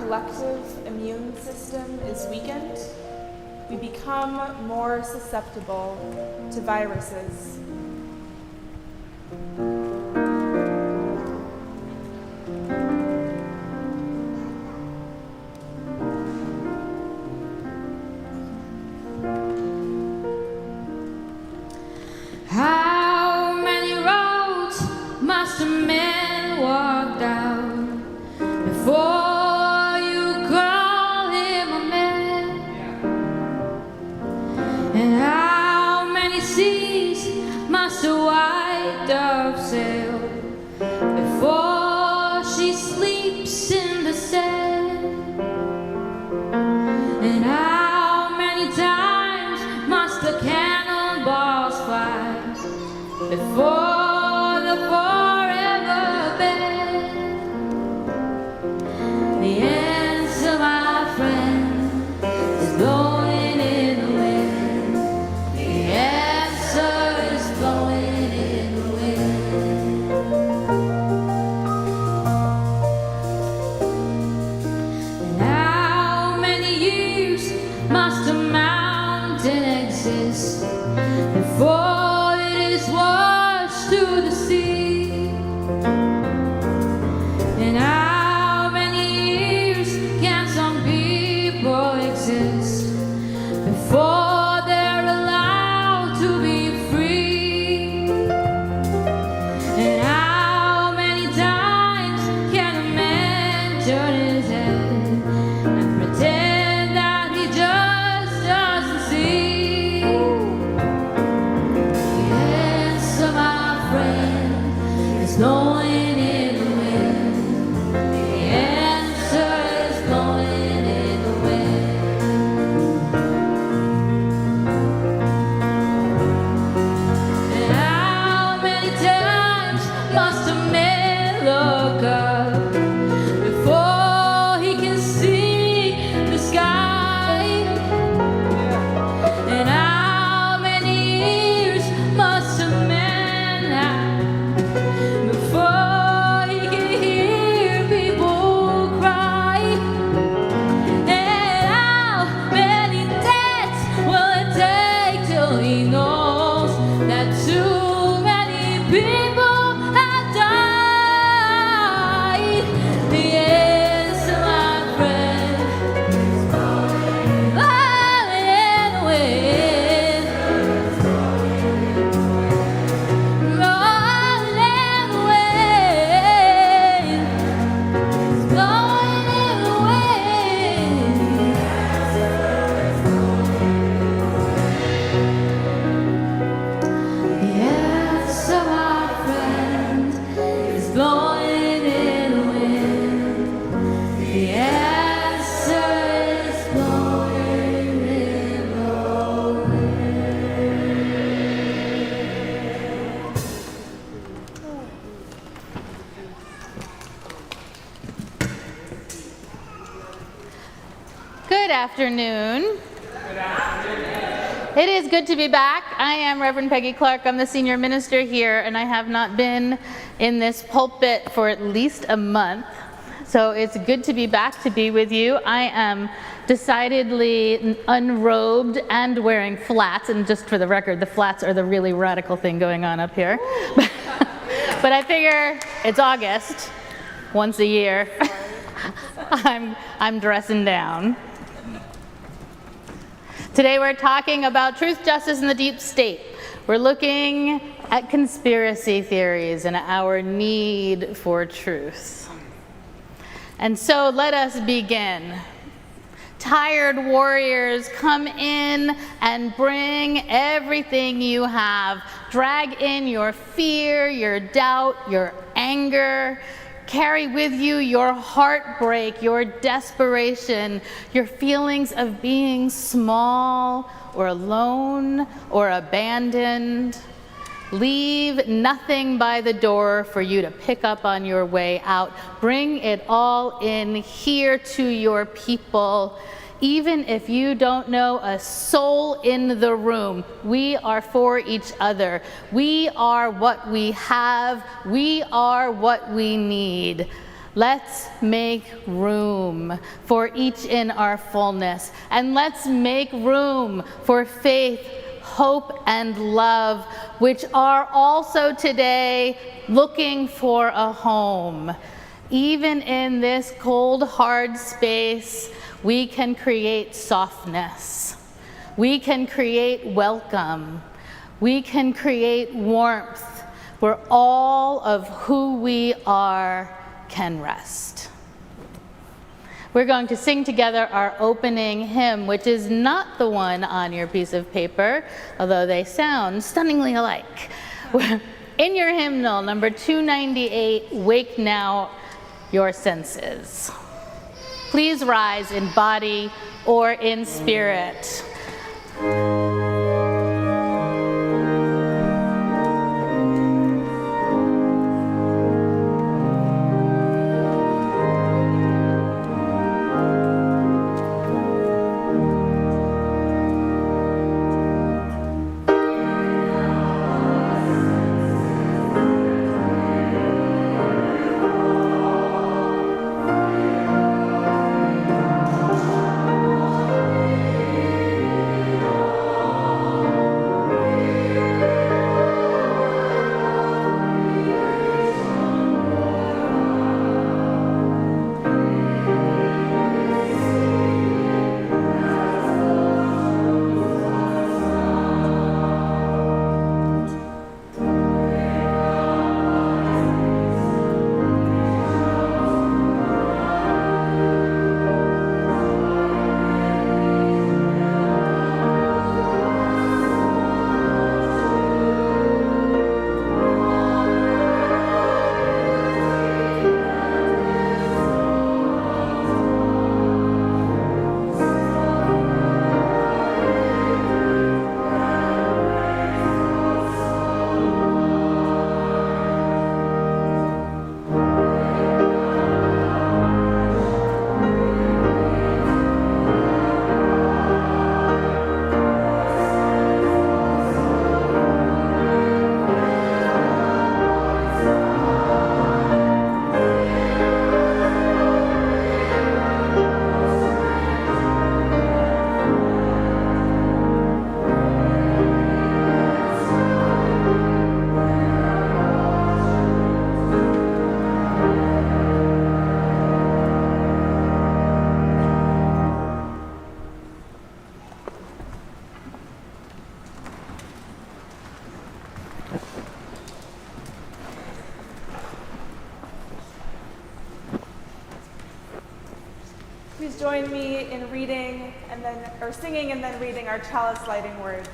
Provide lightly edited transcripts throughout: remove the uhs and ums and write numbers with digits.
collective immune system is weakened, we become more susceptible to viruses. How many roads must a man walk down before you call him a man? And how many seas must a white dove sail before she sleeps in the sand? And how many times must the cannonballs fly before the forever bed? The answer, my friend, is blowing in the wind. The answer is blowing in the wind. And how many years must a mountain exist before it is washed to the sea? And how many years can some people exist before they're allowed to be free? And how many times can a man turn his head and pretend that he just doesn't see? The answer, my friend, is blowing in the wind. The answer is blowing in the wind. And how many times must a man look up before he can see the sky? And how many years must a man have before he can hear people cry? And how many deaths will it take till he knows that too many people have died? The answer, my friend, is blowing in the wind. Blowing in the wind. It's blowing in the wind. The answer, my friend, is blowing in the wind. The answer is blowing in the Good afternoon. It is good to be back. I am Reverend Peggy Clarke. I'm the senior minister here, and I have not been in this pulpit for at least a month. So it's good to be back to be with you. I am decidedly unrobed and wearing flats, and just for the record, the flats are the really radical thing going on up here. But I figure it's August, once a year. I'm dressing down. Today we're talking about truth, justice, and the deep state. We're looking at conspiracy theories and our need for truth. And so let us begin. Tired warriors, come in and bring everything you have. Drag in your fear, your doubt, your anger. Carry with you your heartbreak, your desperation, your feelings of being small or alone or abandoned. Leave nothing by the door for you to pick up on your way out. Bring it all in here to your people. Even if you don't know a soul in the room, we are for each other. We are what we have. We are what we need. Let's make room for each in our fullness, and let's make room for faith, hope, and love, which are also today looking for a home. Even in this cold, hard space, we can create softness. We can create welcome. We can create warmth where all of who we are can rest. We're going to sing together our opening hymn, which is not the one on your piece of paper, although they sound stunningly alike. In your hymnal, number 298, Wake Now Your Senses. Please rise in body or in spirit. Please join me in singing and then reading our chalice lighting words.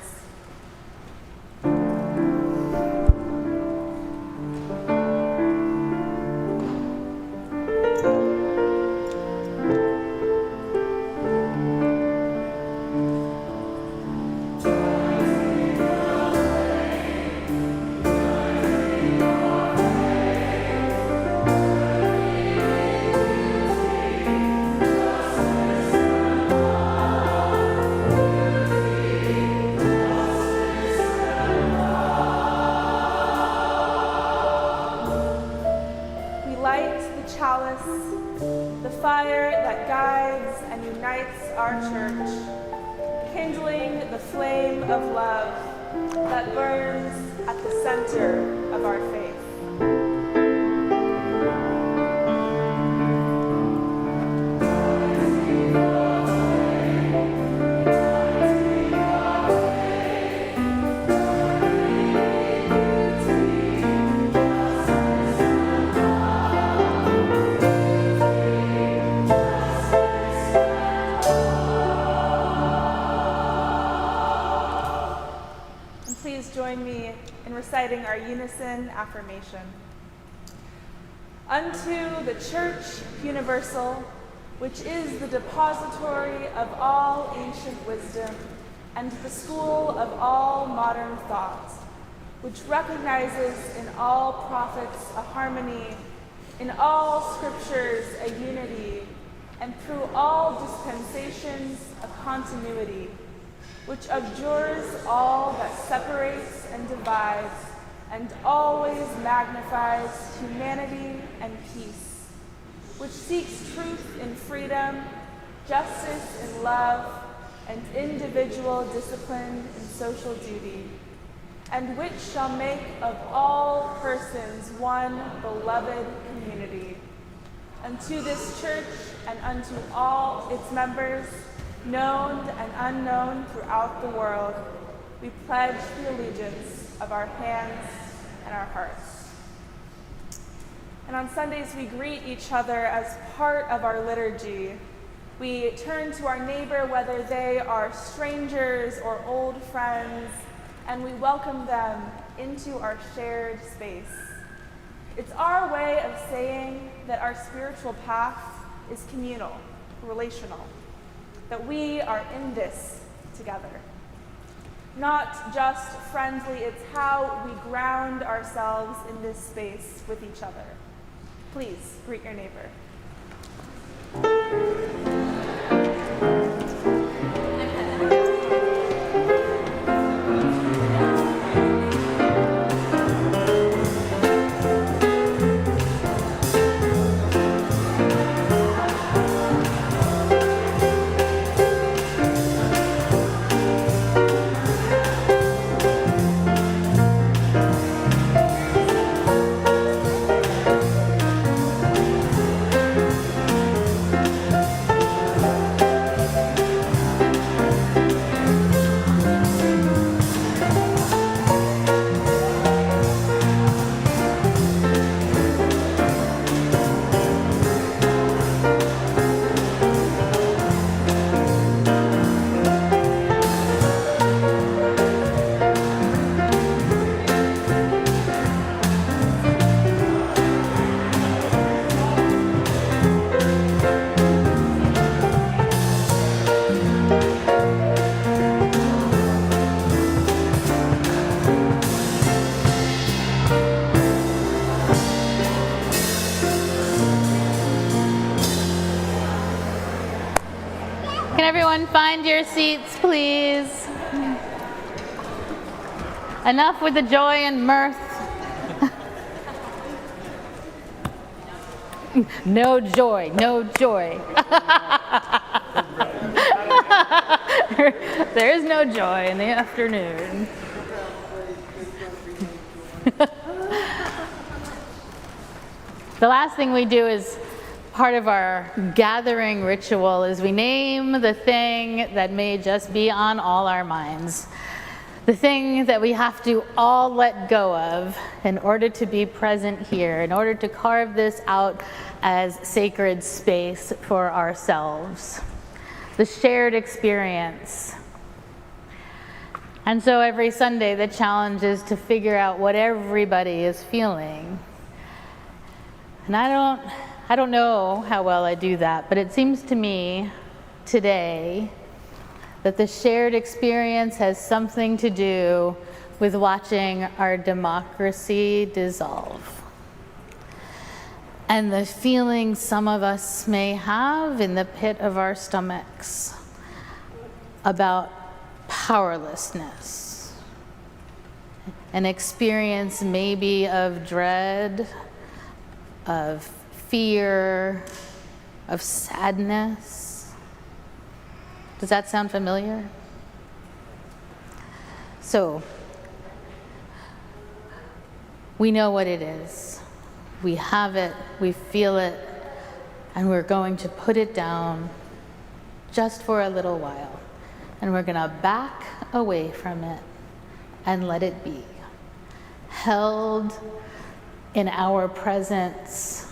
The fire that guides and unites our church, kindling the flame of love that burns at the center of our faith. Join me in reciting our unison affirmation. Unto the Church Universal, which is the depository of all ancient wisdom and the school of all modern thought, which recognizes in all prophets a harmony, in all scriptures a unity, and through all dispensations a continuity, which abjures all that separates and divides, and always magnifies humanity and peace. which seeks truth in freedom, justice in love, and individual discipline in social duty, and which shall make of all persons one beloved community. Unto this church and unto all its members, known and unknown throughout the world, we pledge the allegiance of our hands and our hearts. And on Sundays, we greet each other as part of our liturgy. We turn to our neighbor, whether they are strangers or old friends, and we welcome them into our shared space. It's our way of saying that our spiritual path is communal, relational, that we are in this together. Not just friendly, it's how we ground ourselves in this space with each other. Please greet your neighbor. Can everyone find your seats, please? Enough with the joy and mirth. No joy, no joy. There is no joy in the afternoon. The last thing we do is part of our gathering ritual is we name the thing that may just be on all our minds. The thing that we have to all let go of in order to be present here, in order to carve this out as sacred space for ourselves. The shared experience. And so every Sunday the challenge is to figure out what everybody is feeling. And I don't know how well I do that, but it seems to me today that the shared experience has something to do with watching our democracy dissolve. And the feeling some of us may have in the pit of our stomachs about powerlessness. An experience maybe of dread, of fear, of sadness. Does that sound familiar? So, we know what it is. We have it, we feel it, and we're going to put it down just for a little while. And we're going to back away from it and let it be. Held in our presence,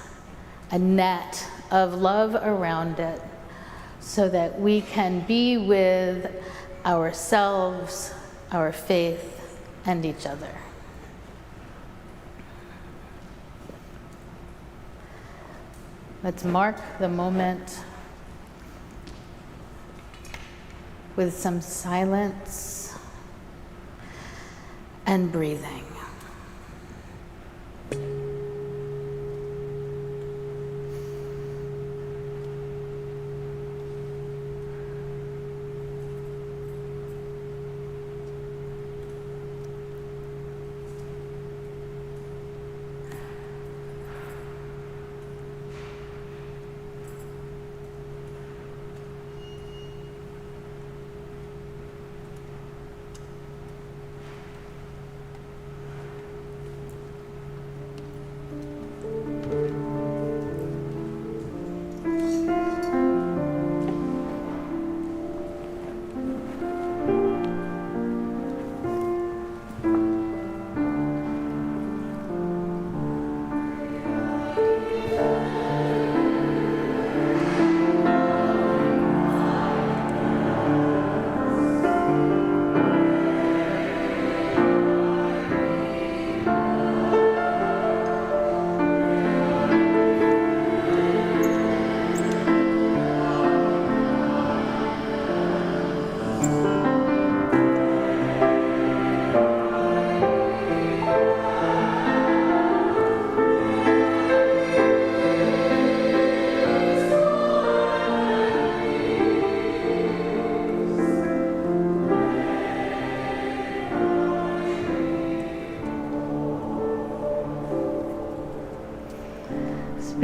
a net of love around it, so that we can be with ourselves, our faith, and each other. Let's mark the moment with some silence and breathing.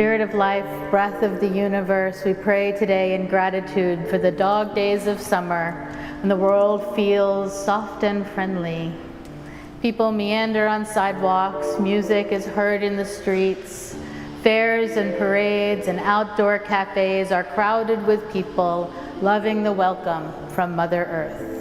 Spirit of life, breath of the universe, we pray today in gratitude for the dog days of summer when the world feels soft and friendly. People meander on sidewalks, music is heard in the streets, fairs and parades and outdoor cafes are crowded with people loving the welcome from Mother Earth.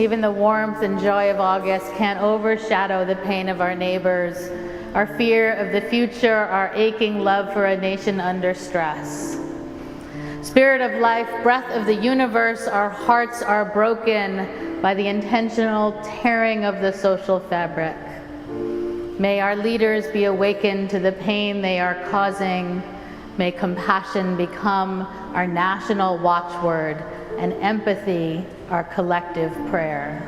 Even the warmth and joy of August can't overshadow the pain of our neighbors, our fear of the future, our aching love for a nation under stress. Spirit of life, breath of the universe, our hearts are broken by the intentional tearing of the social fabric. May our leaders be awakened to the pain they are causing. May compassion become our national watchword and empathy our collective prayer.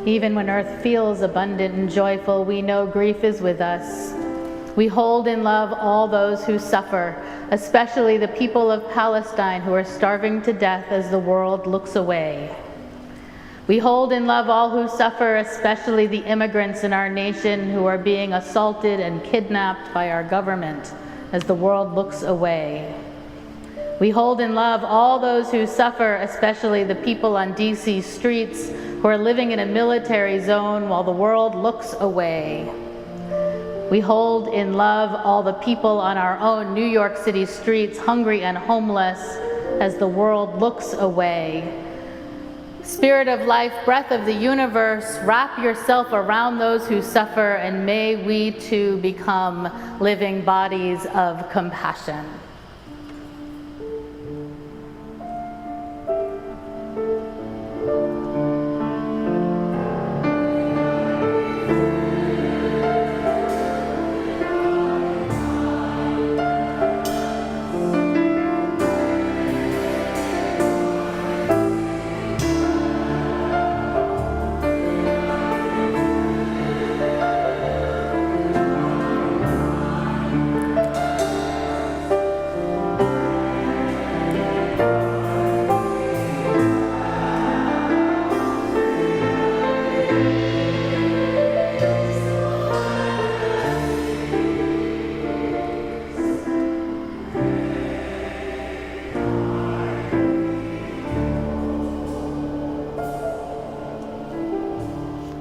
Even when earth feels abundant and joyful, we know grief is with us. We hold in love all those who suffer, especially the people of Palestine who are starving to death as the world looks away. We hold in love all who suffer, especially the immigrants in our nation who are being assaulted and kidnapped by our government as the world looks away. We hold in love all those who suffer, especially the people on DC streets who are living in a military zone while the world looks away. We hold in love all the people on our own New York City streets, hungry and homeless, as the world looks away. Spirit of life, breath of the universe, wrap yourself around those who suffer, and may we too become living bodies of compassion.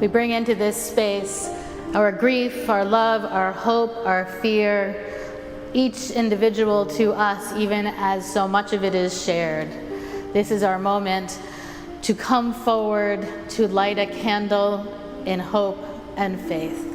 We bring into this space our grief, our love, our hope, our fear, each individual to us, even as so much of it is shared. This is our moment to come forward, to light a candle in hope and faith.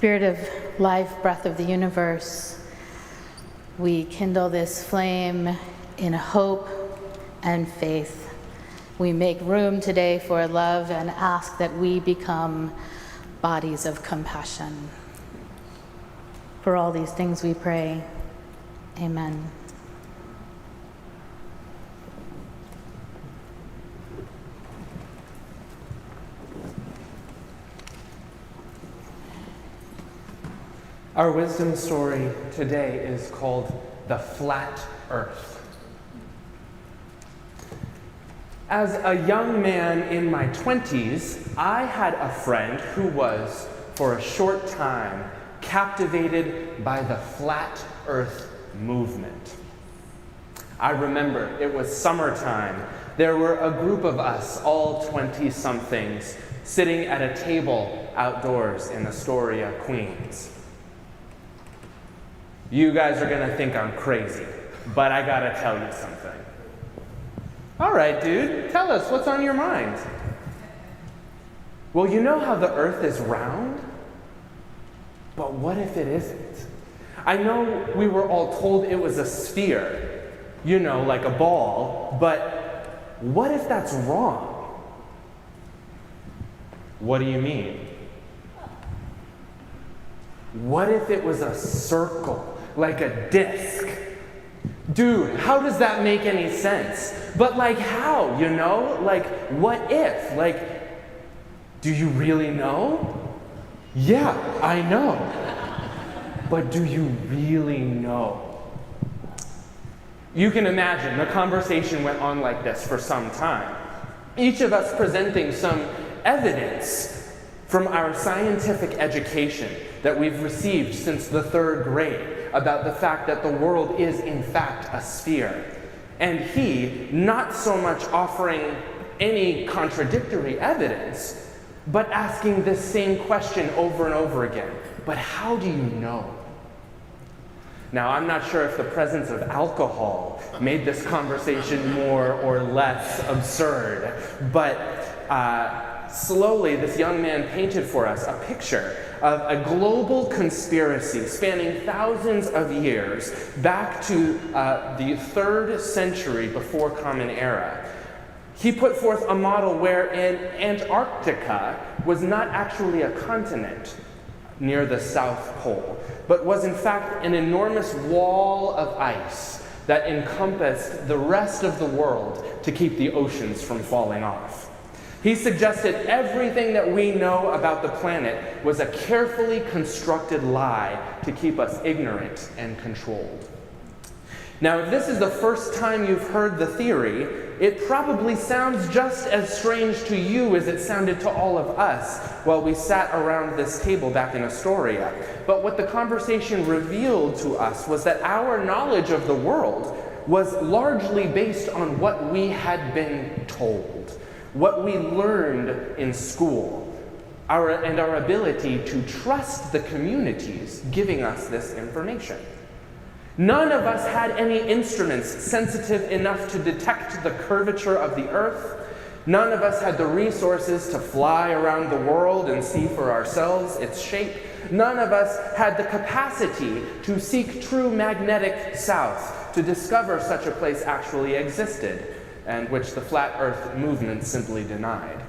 Spirit of life, breath of the universe, we kindle this flame in hope and faith. We make room today for love and ask that we become bodies of compassion. For all these things we pray. Amen. Our wisdom story today is called The Flat Earth. As a young man in my 20s, I had a friend who was, for a short time, captivated by the flat earth movement. I remember it was summertime. There were a group of us, all 20-somethings, sitting at a table outdoors in Astoria, Queens. You guys are gonna think I'm crazy, but I gotta tell you something. All right, dude, tell us what's on your mind. Well, you know how the earth is round? But what if it isn't? I know we were all told it was a sphere, you know, like a ball, but what if that's wrong? What do you mean? What if it was a circle? Like a disc. Dude, how does that make any sense? But like how, you know? Like what if? Like, do you really know? Yeah, I know. But do you really know? You can imagine the conversation went on like this for some time. Each of us presenting some evidence from our scientific education that we've received since the 3rd grade about the fact that the world is in fact a sphere. And he, not so much offering any contradictory evidence, but asking this same question over and over again. But how do you know? Now, I'm not sure if the presence of alcohol made this conversation more or less absurd, but slowly this young man painted for us a picture of a global conspiracy spanning thousands of years back to the 3rd century before Common Era. He put forth a model wherein Antarctica was not actually a continent near the South Pole, but was in fact an enormous wall of ice that encompassed the rest of the world to keep the oceans from falling off. He suggested everything that we know about the planet was a carefully constructed lie to keep us ignorant and controlled. Now, if this is the first time you've heard the theory, it probably sounds just as strange to you as it sounded to all of us while we sat around this table back in Astoria. But what the conversation revealed to us was that our knowledge of the world was largely based on what we had been told, what we learned in school, and our ability to trust the communities giving us this information. None of us had any instruments sensitive enough to detect the curvature of the earth. None of us had the resources to fly around the world and see for ourselves its shape. None of us had the capacity to seek true magnetic south to discover such a place actually existed, and which the flat earth movement simply denied.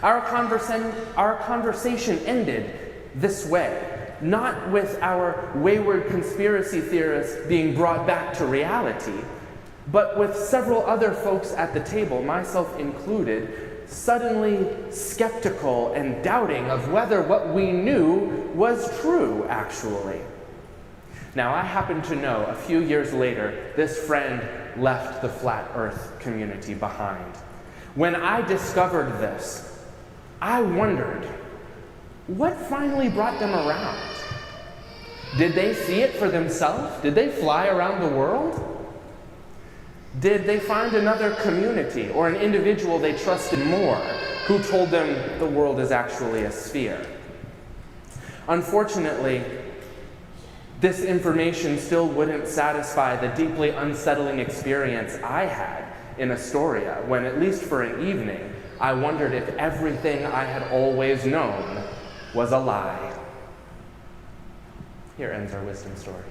Our conversation ended this way, not with our wayward conspiracy theorists being brought back to reality, but with several other folks at the table, myself included, suddenly skeptical and doubting of whether what we knew was true, actually. Now, I happen to know a few years later, this friend left the flat earth community behind. When I discovered this, I wondered, what finally brought them around? Did they see it for themselves? Did they fly around the world? Did they find another community or an individual they trusted more who told them the world is actually a sphere? Unfortunately, this information still wouldn't satisfy the deeply unsettling experience I had in Astoria when, at least for an evening, I wondered if everything I had always known was a lie. Here ends our wisdom story.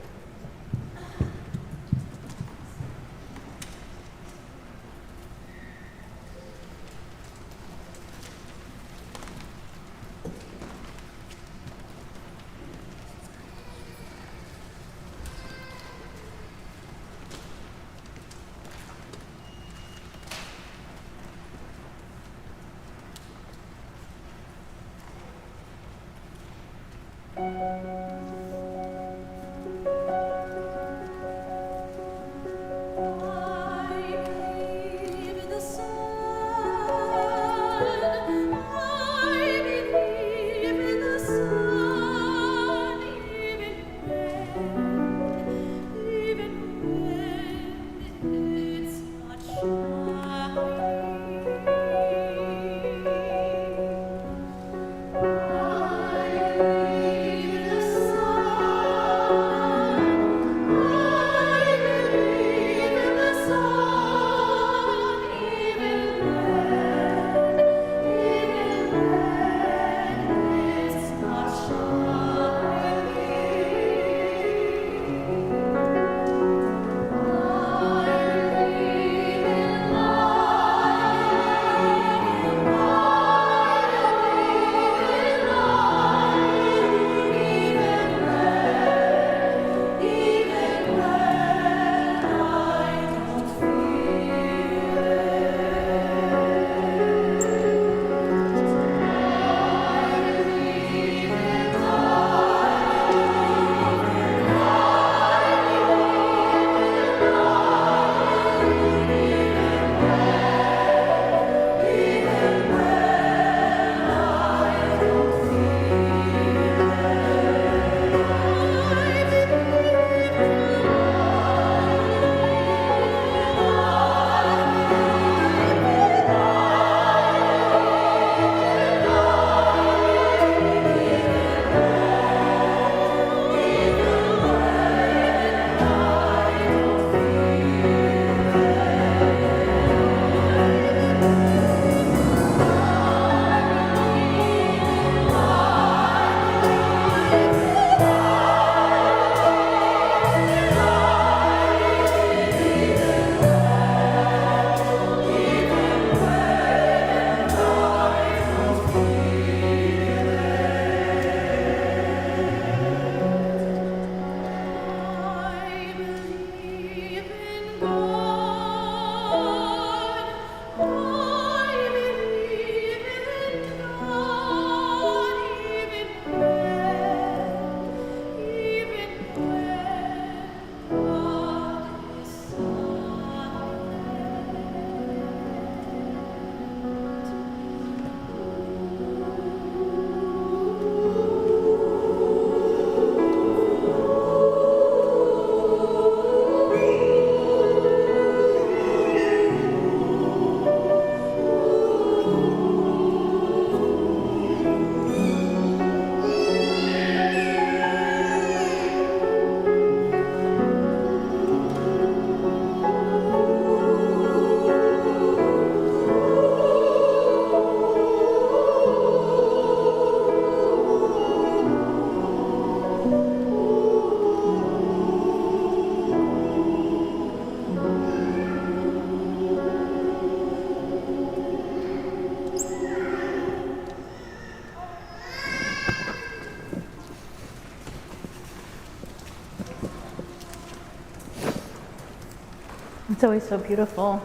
It's always so beautiful.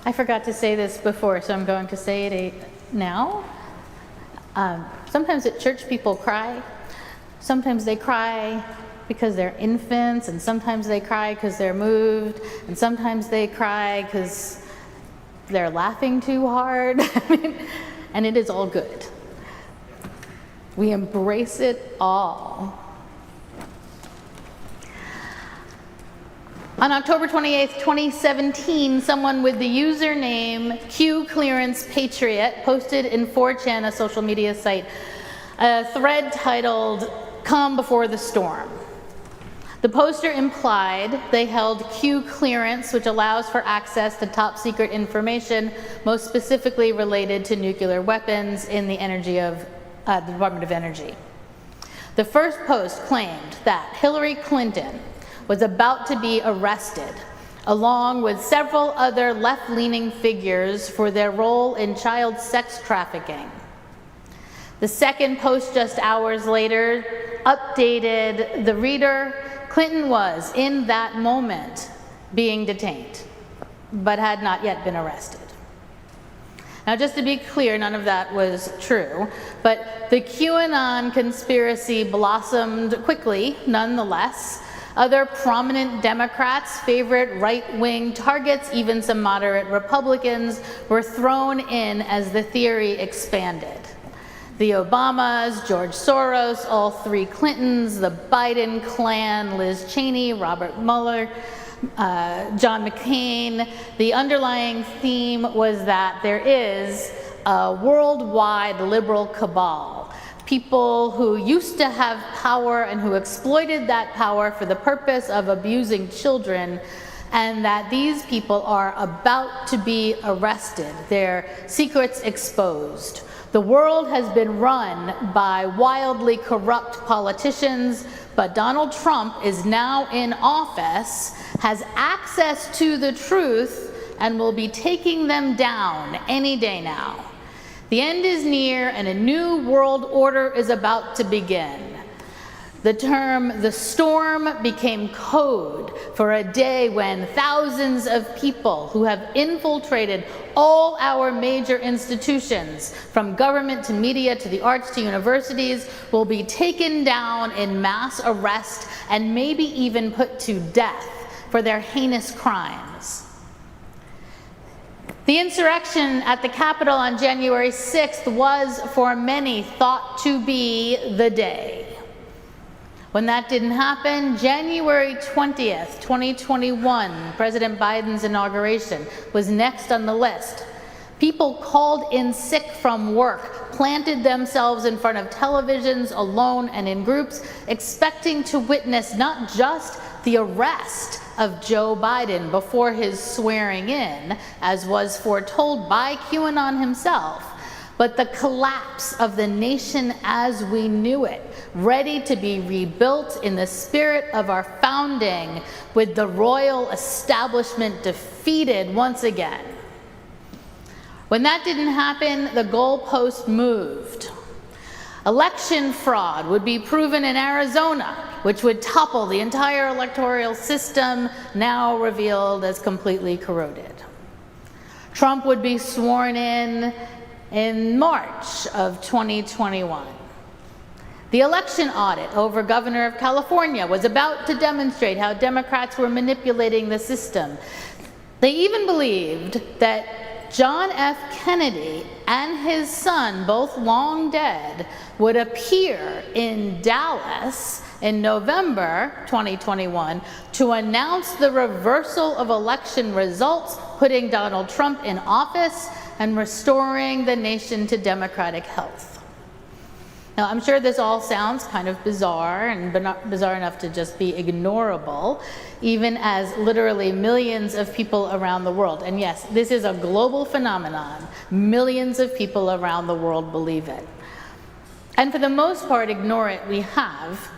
I forgot to say this before, so I'm going to say it now. Sometimes at church people cry. Sometimes they cry because they're infants, and sometimes they cry because they're moved, and sometimes they cry because they're laughing too hard. And it is all good. We embrace it all. On October 28th, 2017, someone with the username QClearancePatriot posted in 4chan, a social media site, a thread titled, "Calm Before the Storm." The poster implied they held Q clearance, which allows for access to top secret information, most specifically related to nuclear weapons in the Department of Energy. The first post claimed that Hillary Clinton was about to be arrested, along with several other left-leaning figures for their role in child sex trafficking. The second post, just hours later, updated the reader. Clinton was, in that moment, being detained, but had not yet been arrested. Now, just to be clear, none of that was true, but the QAnon conspiracy blossomed quickly, nonetheless. Other prominent Democrats, favorite right-wing targets, even some moderate Republicans, were thrown in as the theory expanded. The Obamas, George Soros, all three Clintons, the Biden clan, Liz Cheney, Robert Mueller, John McCain. The underlying theme was that there is a worldwide liberal cabal, people who used to have power and who exploited that power for the purpose of abusing children, and that these people are about to be arrested, their secrets exposed. The world has been run by wildly corrupt politicians, but Donald Trump is now in office, has access to the truth, and will be taking them down any day now. The end is near, and a new world order is about to begin. The term "the storm" became code for a day when thousands of people who have infiltrated all our major institutions, from government to media to the arts to universities, will be taken down in mass arrest and maybe even put to death for their heinous crimes. The insurrection at the Capitol on January 6th was, for many, thought to be the day. When that didn't happen, January 20th, 2021, President Biden's inauguration, was next on the list. People called in sick from work, planted themselves in front of televisions alone and in groups, expecting to witness not just the arrest of Joe Biden before his swearing in, as was foretold by QAnon himself, but the collapse of the nation as we knew it, ready to be rebuilt in the spirit of our founding, with the royal establishment defeated once again. When that didn't happen, the goalpost moved. Election fraud would be proven in Arizona, which would topple the entire electoral system, now revealed as completely corroded. Trump would be sworn in March of 2021. The election audit over Governor of California was about to demonstrate how Democrats were manipulating the system. They even believed that John F. Kennedy and his son, both long dead, would appear in Dallas in November 2021 to announce the reversal of election results, putting Donald Trump in office and restoring the nation to democratic health. Now, I'm sure this all sounds kind of bizarre, and bizarre enough to just be ignorable, even as literally millions of people around the world, and yes, this is a global phenomenon, millions of people around the world believe it. And for the most part, ignore it we have.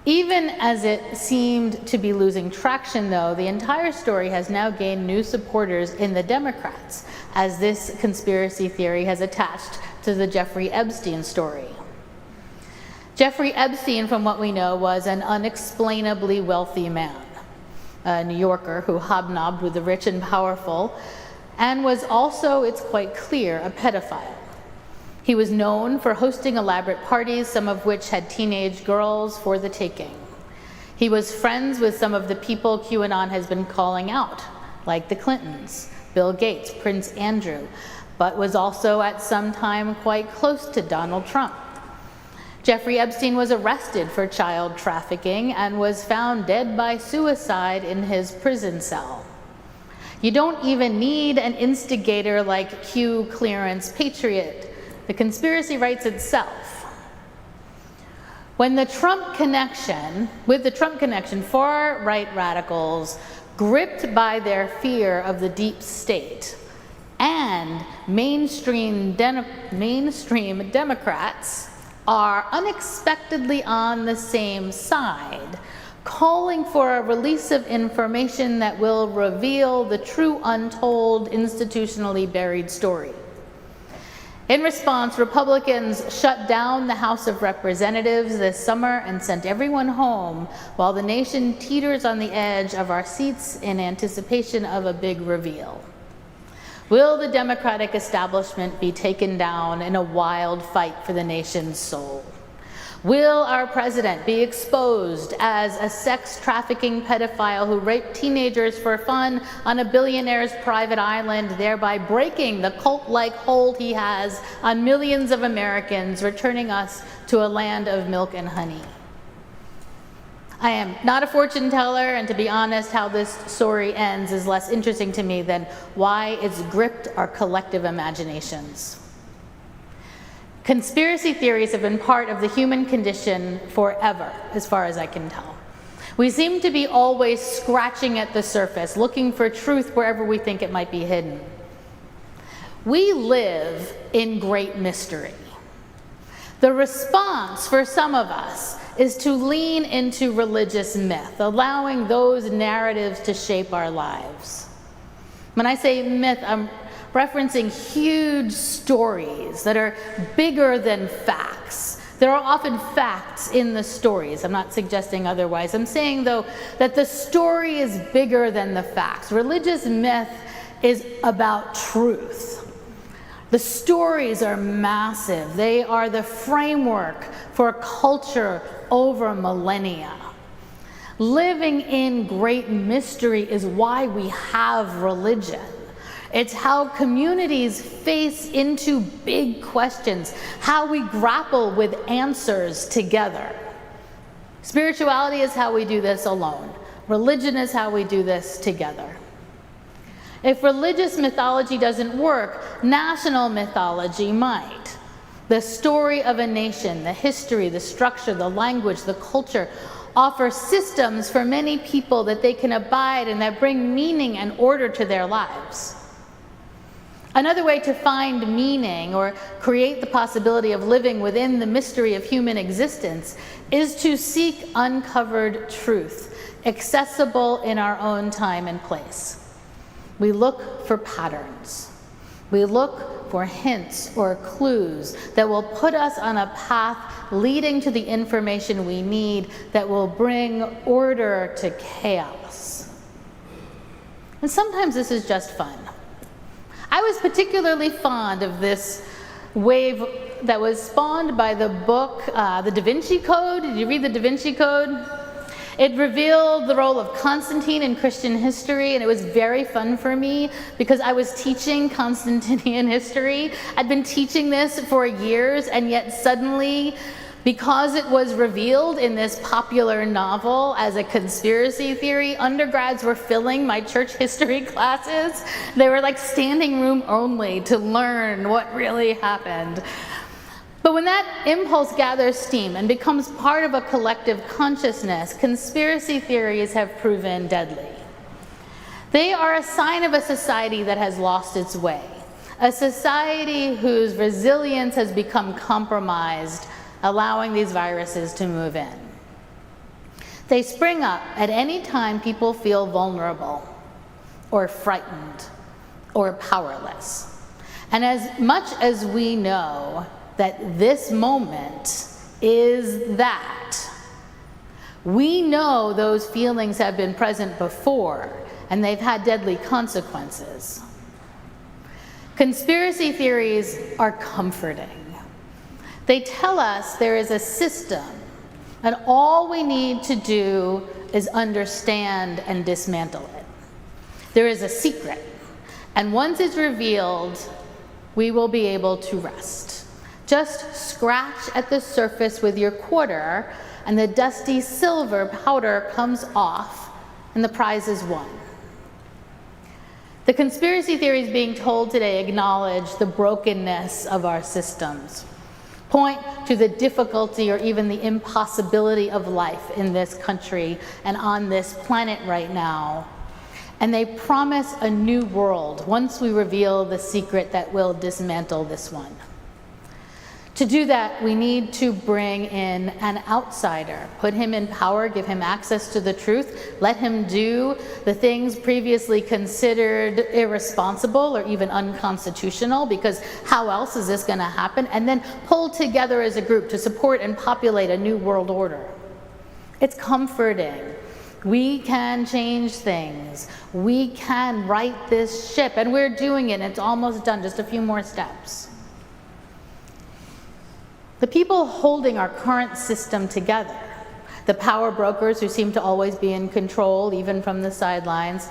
Even as it seemed to be losing traction, though, the entire story has now gained new supporters in the Democrats, as this conspiracy theory has attached to the Jeffrey Epstein story. Jeffrey Epstein, from what we know, was an unexplainably wealthy man, a New Yorker who hobnobbed with the rich and powerful, and was also, it's quite clear, a pedophile. He was known for hosting elaborate parties, some of which had teenage girls for the taking. He was friends with some of the people QAnon has been calling out, like the Clintons, Bill Gates, Prince Andrew, but was also at some time quite close to Donald Trump. Jeffrey Epstein was arrested for child trafficking and was found dead by suicide in his prison cell. You don't even need an instigator like Q clearance patriot. The conspiracy writes itself. With the Trump connection, far-right radicals, gripped by their fear of the deep state, and mainstream Democrats are unexpectedly on the same side, calling for a release of information that will reveal the true untold, institutionally buried story. In response, Republicans shut down the House of Representatives this summer and sent everyone home while the nation teeters on the edge of our seats in anticipation of a big reveal. Will the Democratic establishment be taken down in a wild fight for the nation's soul? Will our president be exposed as a sex trafficking pedophile who raped teenagers for fun on a billionaire's private island, thereby breaking the cult-like hold he has on millions of Americans, returning us to a land of milk and honey? I am not a fortune teller, and to be honest, how this story ends is less interesting to me than why it's gripped our collective imaginations. Conspiracy theories have been part of the human condition forever, as far as I can tell. We seem to be always scratching at the surface, looking for truth wherever we think it might be hidden. We live in great mystery. The response for some of us is to lean into religious myth, allowing those narratives to shape our lives. When I say myth, I'm referencing huge stories that are bigger than facts. There are often facts in the stories. I'm not suggesting otherwise. I'm saying, though, that the story is bigger than the facts. Religious myth is about truth. The stories are massive. They are the framework for a culture over millennia. Living in great mystery is why we have religion. It's how communities face into big questions, how we grapple with answers together. Spirituality is how we do this alone. Religion is how we do this together. If religious mythology doesn't work, national mythology might. The story of a nation, the history, the structure, the language, the culture, offer systems for many people that they can abide and that bring meaning and order to their lives. Another way to find meaning or create the possibility of living within the mystery of human existence is to seek uncovered truth, accessible in our own time and place. We look for patterns. We look for hints or clues that will put us on a path leading to the information we need that will bring order to chaos. And sometimes this is just fun. I was particularly fond of this wave that was spawned by the book, The Da Vinci Code. Did you read The Da Vinci Code? It revealed the role of Constantine in Christian history, and it was very fun for me because I was teaching Constantinian history. I'd been teaching this for years, and yet suddenly, because it was revealed in this popular novel as a conspiracy theory, undergrads were filling my church history classes. They were like standing room only to learn what really happened. But when that impulse gathers steam and becomes part of a collective consciousness, conspiracy theories have proven deadly. They are a sign of a society that has lost its way, a society whose resilience has become compromised, allowing these viruses to move in. They spring up at any time people feel vulnerable or frightened or powerless. And as much as we know that this moment is that, we know those feelings have been present before and they've had deadly consequences. Conspiracy theories are comforting. They tell us there is a system, and all we need to do is understand and dismantle it. There is a secret, and once it's revealed, we will be able to rest. Just scratch at the surface with your quarter, and the dusty silver powder comes off, and the prize is won. The conspiracy theories being told today acknowledge the brokenness of our systems, point to the difficulty or even the impossibility of life in this country and on this planet right now. And they promise a new world once we reveal the secret that will dismantle this one. To do that, we need to bring in an outsider, put him in power, give him access to the truth, let him do the things previously considered irresponsible or even unconstitutional, because how else is this going to happen? And then pull together as a group to support and populate a new world order. It's comforting. We can change things. We can right this ship, and we're doing it, and it's almost done, just a few more steps. The people holding our current system together, the power brokers who seem to always be in control, even from the sidelines,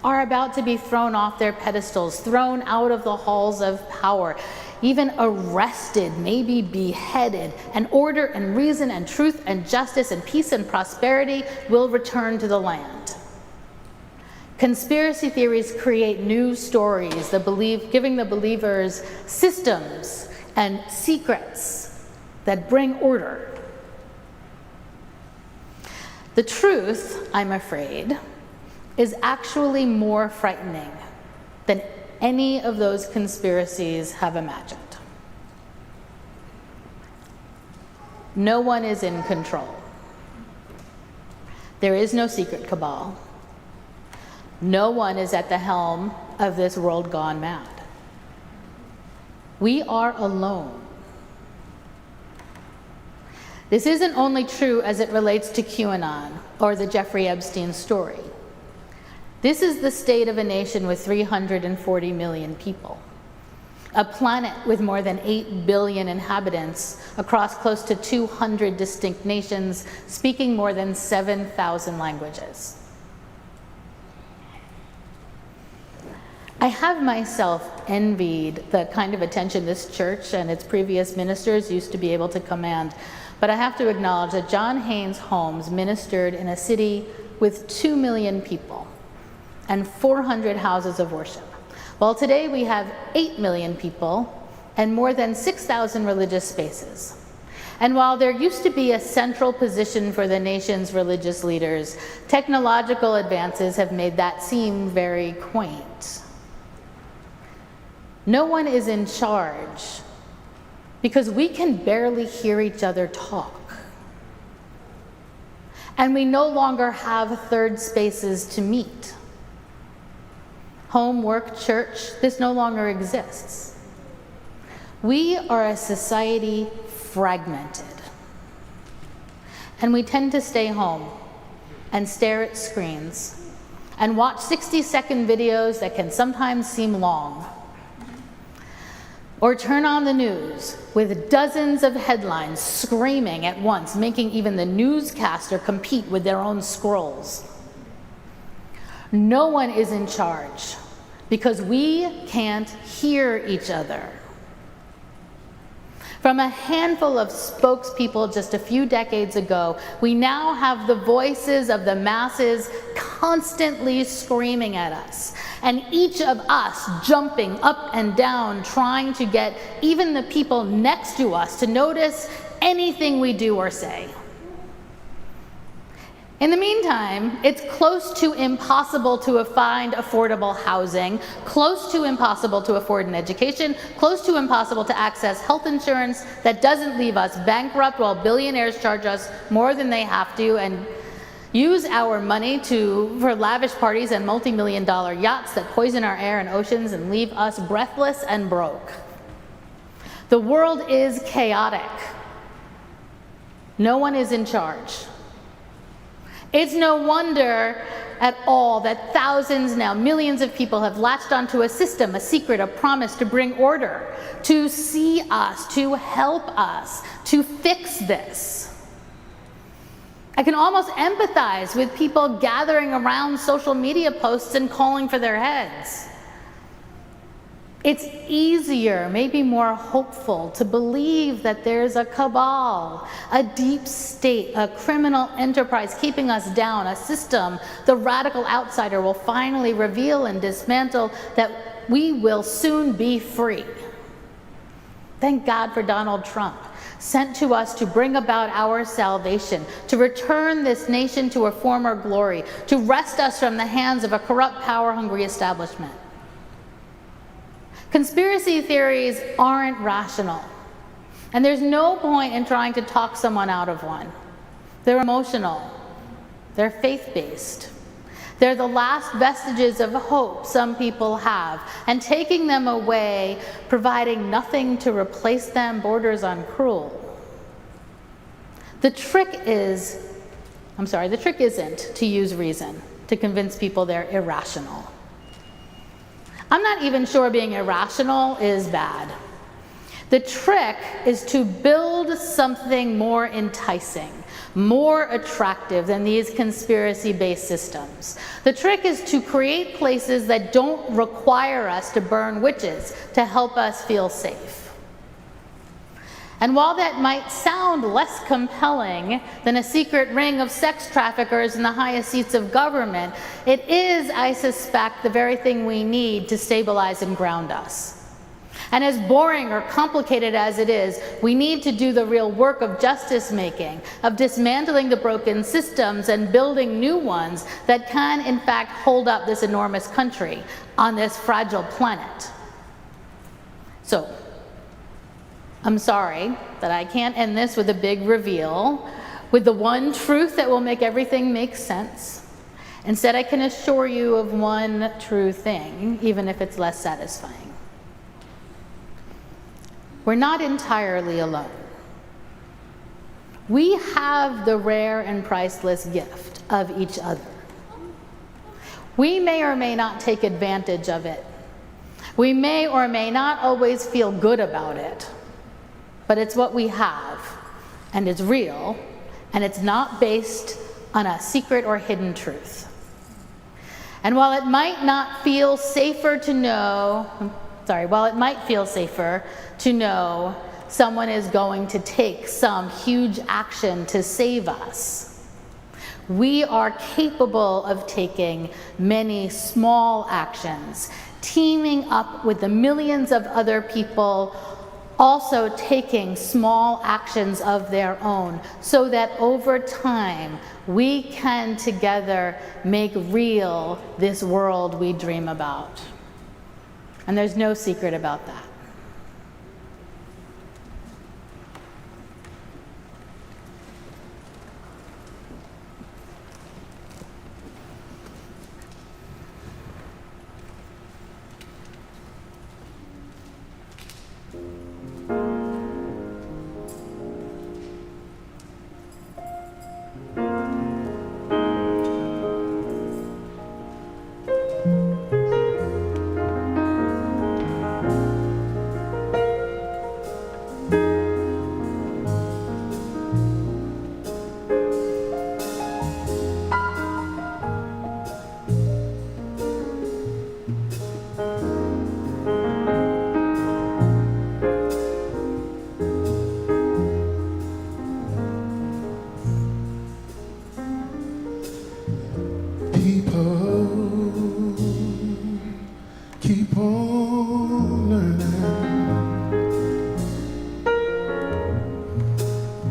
are about to be thrown off their pedestals, thrown out of the halls of power, even arrested, maybe beheaded, and order and reason and truth and justice and peace and prosperity will return to the land. Conspiracy theories create new stories, giving the believers systems and secrets that bring order. The truth, I'm afraid, is actually more frightening than any of those conspiracies have imagined. No one is in control. There is no secret cabal. No one is at the helm of this world gone mad. We are alone. This isn't only true as it relates to QAnon or the Jeffrey Epstein story. This is the state of a nation with 340 million people, a planet with more than 8 billion inhabitants across close to 200 distinct nations, speaking more than 7,000 languages. I have myself envied the kind of attention this church and its previous ministers used to be able to command. But I have to acknowledge that John Haynes Holmes ministered in a city with 2 million people and 400 houses of worship, while today we have 8 million people and more than 6,000 religious spaces. And while there used to be a central position for the nation's religious leaders, technological advances have made that seem very quaint. No one is in charge, because we can barely hear each other talk. And we no longer have third spaces to meet. Home, work, church, this no longer exists. We are a society fragmented. And we tend to stay home and stare at screens and watch 60-second videos that can sometimes seem long. Or turn on the news with dozens of headlines screaming at once, making even the newscaster compete with their own scrolls. No one is in charge because we can't hear each other. From a handful of spokespeople just a few decades ago, we now have the voices of the masses constantly screaming at us, and each of us jumping up and down, trying to get even the people next to us to notice anything we do or say. In the meantime, it's close to impossible to find affordable housing, close to impossible to afford an education, close to impossible to access health insurance that doesn't leave us bankrupt while billionaires charge us more than they have to and use our money for lavish parties and multi-million-dollar yachts that poison our air and oceans and leave us breathless and broke. The world is chaotic. No one is in charge. It's no wonder at all that thousands, now millions of people have latched onto a system, a secret, a promise to bring order, to see us, to help us, to fix this. I can almost empathize with people gathering around social media posts and calling for their heads. It's easier, maybe more hopeful, to believe that there's a cabal, a deep state, a criminal enterprise keeping us down, a system the radical outsider will finally reveal and dismantle, that we will soon be free. Thank God for Donald Trump, sent to us to bring about our salvation, to return this nation to a former glory, to wrest us from the hands of a corrupt, power-hungry establishment. Conspiracy theories aren't rational. And there's no point in trying to talk someone out of one. They're emotional. They're faith-based. They're the last vestiges of hope some people have, and taking them away, providing nothing to replace them, borders on cruel. The trick isn't to use reason to convince people they're irrational. I'm not even sure being irrational is bad. The trick is to build something more enticing, more attractive than these conspiracy-based systems. The trick is to create places that don't require us to burn witches to help us feel safe. And while that might sound less compelling than a secret ring of sex traffickers in the highest seats of government, it is, I suspect, the very thing we need to stabilize and ground us. And as boring or complicated as it is, we need to do the real work of justice making, of dismantling the broken systems and building new ones that can, in fact, hold up this enormous country on this fragile planet. So, I'm sorry that I can't end this with a big reveal, with the one truth that will make everything make sense. Instead, I can assure you of one true thing, even if it's less satisfying. We're not entirely alone. We have the rare and priceless gift of each other. We may or may not take advantage of it. We may or may not always feel good about it, but it's what we have, and it's real, and it's not based on a secret or hidden truth. And while it might feel safer to know someone is going to take some huge action to save us, we are capable of taking many small actions, teaming up with the millions of other people also taking small actions of their own, so that over time we can together make real this world we dream about. And there's no secret about that. Keep on learning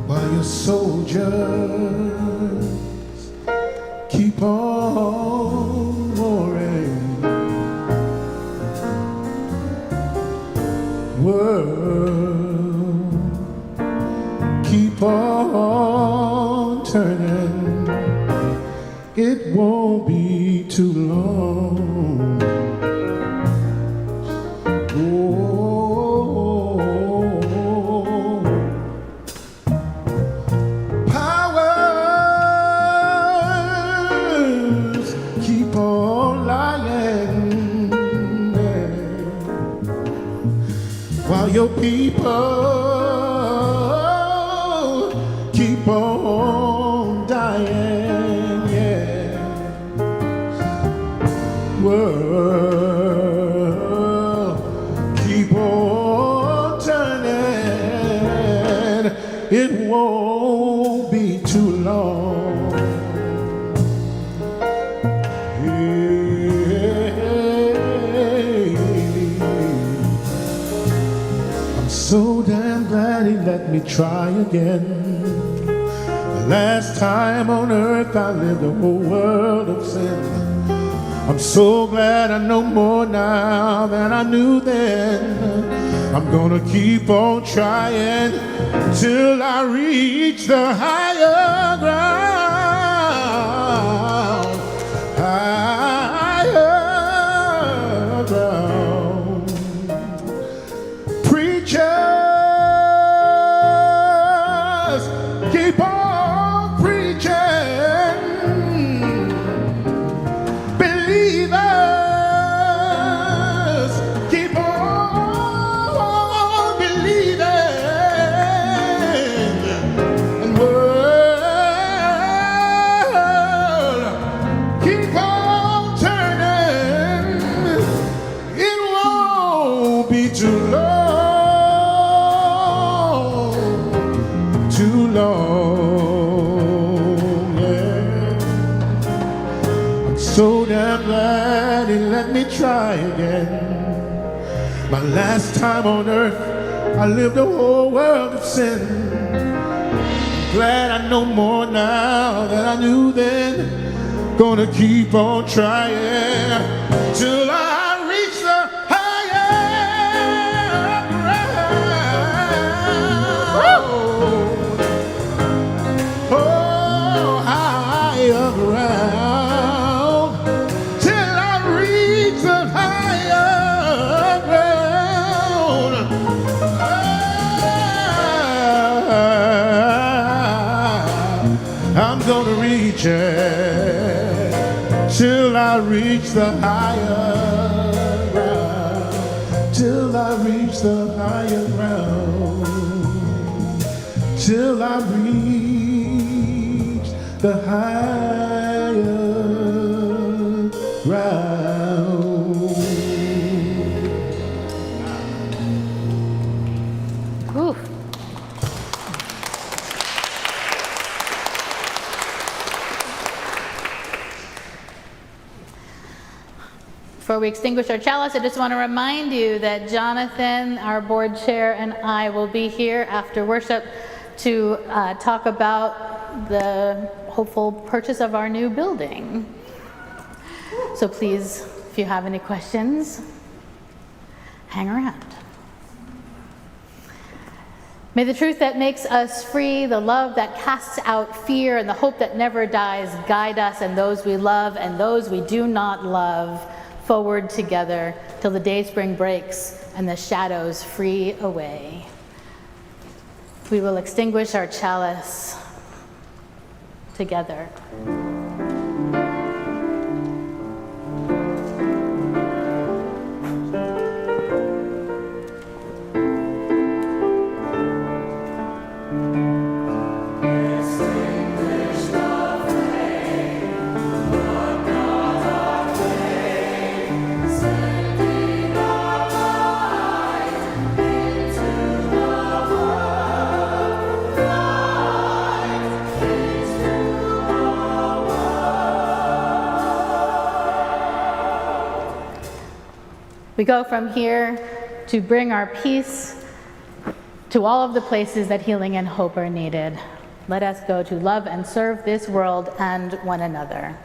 while your soldiers keep on warring. World, keep on turning. It won't be too long. Powers keep on lying, while your people keep on dying. Yeah. World, keep on turning. It won't be too long. Hey, I'm so damn glad he let me try again. The last time on earth I lived a whole world of sin. I'm so glad I know more now than I knew then. I'm gonna keep on trying. till I reach the higher ground. Higher ground. Preachers, keep on preaching. Believers, keep on believing. And world, keep on turning. It won't be too long, too long, yeah. I'm so damn glad he let me try again. My last time on earth, I lived a whole world of sin. Glad I know more now than I knew then. Gonna keep on trying till I reach the higher ground. Oh, higher ground. Till I reach the higher ground. I'm gonna reach it till I reach the higher ground. Till I reach the higher ground. Till I reach the higher ground. Ooh. Before we extinguish our chalice, I just want to remind you that Jonathan, our board chair, and I will be here after worship to talk about the hopeful purchase of our new building. So please, if you have any questions, hang around. May the truth that makes us free, the love that casts out fear, and the hope that never dies guide us and those we love and those we do not love forward together till the day spring breaks and the shadows free away. We will extinguish our chalice together. We go from here to bring our peace to all of the places that healing and hope are needed. Let us go to love and serve this world and one another.